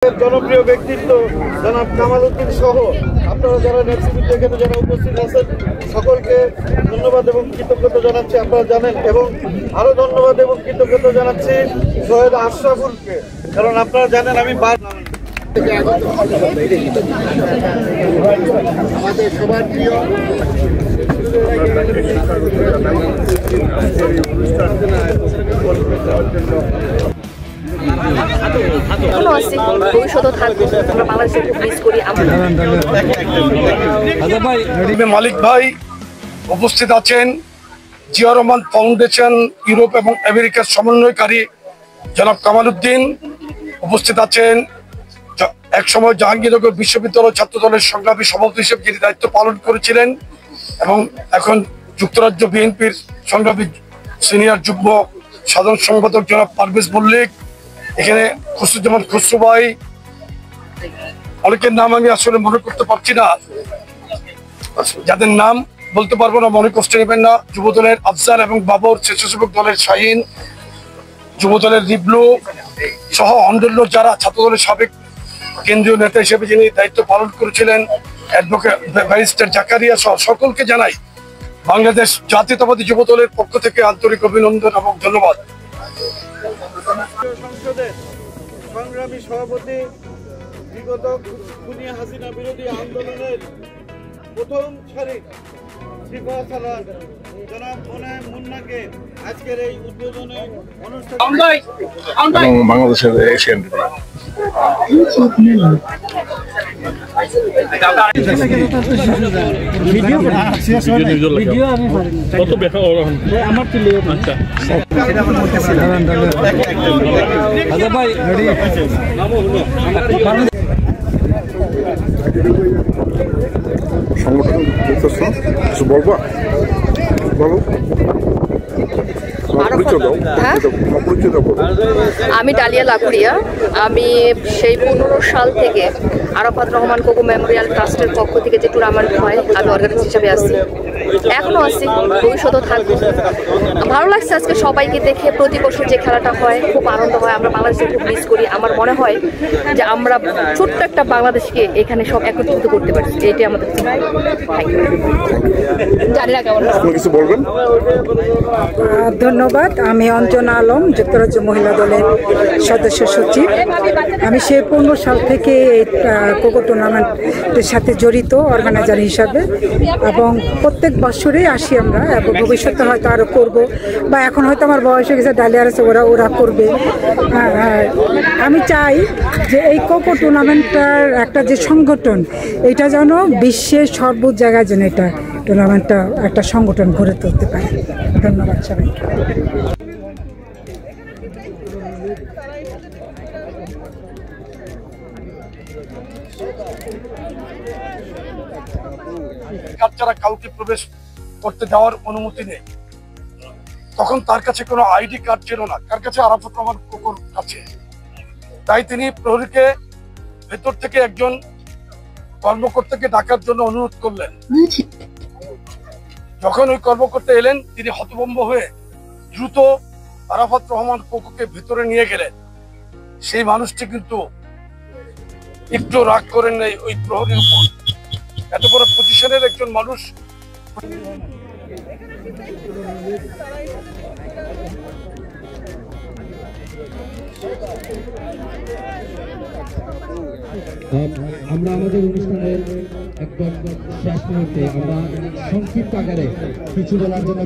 জনপ্রিয় ব্যক্তিত্ব জনাব কামাল উদ্দিন সহ আপনারা যারা নেতৃবৃন্দ এখানে যারা উপস্থিত আছেন সকলকে ধন্যবাদ এবং কৃতজ্ঞতা জানাচ্ছি। আপনারা জানেন এবং আরো ধন্যবাদ এবং কৃতজ্ঞতা জানাচ্ছি সৈয়দ আশরাফুলকে, কারণ আপনারা জানেন আমি আমাদের সবার প্রিয় মালিক ভাই উপস্থিত আছেন, জিয়া রহমান ফাউন্ডেশন ইউরোপ এবং আমেরিকার সমন্বয়কারী জনাব কামাল উদ্দিন উপস্থিত আছেন, একসময় জাহাঙ্গীরনগর বিশ্ববিদ্যালয় ছাত্র দলের সংগ্রামী সভাপতি হিসেবে যিনি দায়িত্ব পালন করেছিলেন এবং এখন যুক্তরাজ্য বিএনপির সংগ্রামী সিনিয়র যুগ্ম সাধারণ সম্পাদক জনাব পারভেজ মল্লিক, এখানে খসরুজ্জামান খসরু ভাই, অনেকের নাম আমি আসলে মনে করতে পারছি না, যাদের নাম বলতে পারবো না মনে কষ্ট নেবেন না। যুবদলের আফজাল এবং বাবর, স্বেচ্ছাসেবক দলের শাহিন, যুবদলের রিবলু সহ অন্যান্য যারা ছাত্রদলের সাবেক কেন্দ্রীয় নেতা হিসেবে যিনি দায়িত্ব পালন করেছিলেন অ্যাডভোকেট ব্যারিস্টার জাকারিয়া সহ সকলকে জানাই বাংলাদেশ জাতীয়তাবাদী যুবদলের পক্ষ থেকে আন্তরিক অভিনন্দন এবং ধন্যবাদ। সংসদের সংগ্রামী সভাপতি, বিগত খুনি হাসিনা বিরোধী আন্দোলনের প্রথম সারির জনাব মুন্নাকে আজকের এই উদ্বোধনী অনুষ্ঠানে বাংলাদেশের এশিয়ান সংগঠন কিছু বলবো বলো। আমি ডালিয়া লাকুড়িয়া। আমি সেই 15 সাল থেকে আরাফাত রহমান কোকো মেমোরিয়াল ট্রাস্টের পক্ষ থেকে যে টুর্নামেন্ট হয় আমি অর্গানাইজার হিসেবে আছি, এখনো আছি, ভবিষ্যতেও থাকবো। ভালো লাগছে আজকে সবাইকে দেখে। প্রতি বছর যে খেলাটা হয় খুব আনন্দ হয়, আমরা বাংলাদেশে খুব মিস করি। আমার মনে হয় যে আমরা ছোট্ট একটা বাংলাদেশকে এখানে সব একত্রিত করতে পারছি, এটাই আমাদের জানি না কেমন কিছু বলবেন। ধন্যবাদ। আমি অঞ্জনা আলম, যুক্তরাজ্য মহিলা দলের সদস্য সচিব। আমি সেই 15 সাল থেকে এই কোকো টুর্নামেন্টের সাথে জড়িত অর্গানাইজার হিসাবে, এবং প্রত্যেক বছরেই আসি আমরা, এবং ভবিষ্যতে হয়তো আরও করব, বা এখন হয়তো আমার বয়স হয়ে গেছে, ডালিয়ার আছে, ওরা করবে। আমি চাই যে এই কোকো টুর্নামেন্টটার একটা যে সংগঠন, এটা যেন বিশ্বের সর্ব জায়গায় যেন এটা টুর্নামেন্টটা একটা সংগঠন গড়ে তুলতে পারে। ধন্যবাদ সবাইকে। যারা কাউকে প্রবেশ করতে যাওয়ার অনুমতি নেই, তখন তার কাছে কোনো আইডি কার্ড ছিল না, কার কাছে? আরাফাত রহমান কোকোর কাছে। তাই তিনি প্রহরীকে ভেতর থেকে একজন কর্মকর্তাকে ডাকার জন্য অনুরোধ করলেন। যখন ওই কর্মকর্তা এলেন, তিনি হতভম্ব হয়ে দ্রুত আরাফাত রহমান কোকোকে ভেতরে নিয়ে গেলেন। সেই মানুষটি কিন্তু একটু রাগ করেন নাই ওই প্রহরীর উপর। এত বড় পজিশনের একজন মানুষ। আমরা আমাদের অনুষ্ঠানের একদম শেষ মুহূর্তে আমরা সংক্ষিপ্ত আকারে কিছু বলার জন্য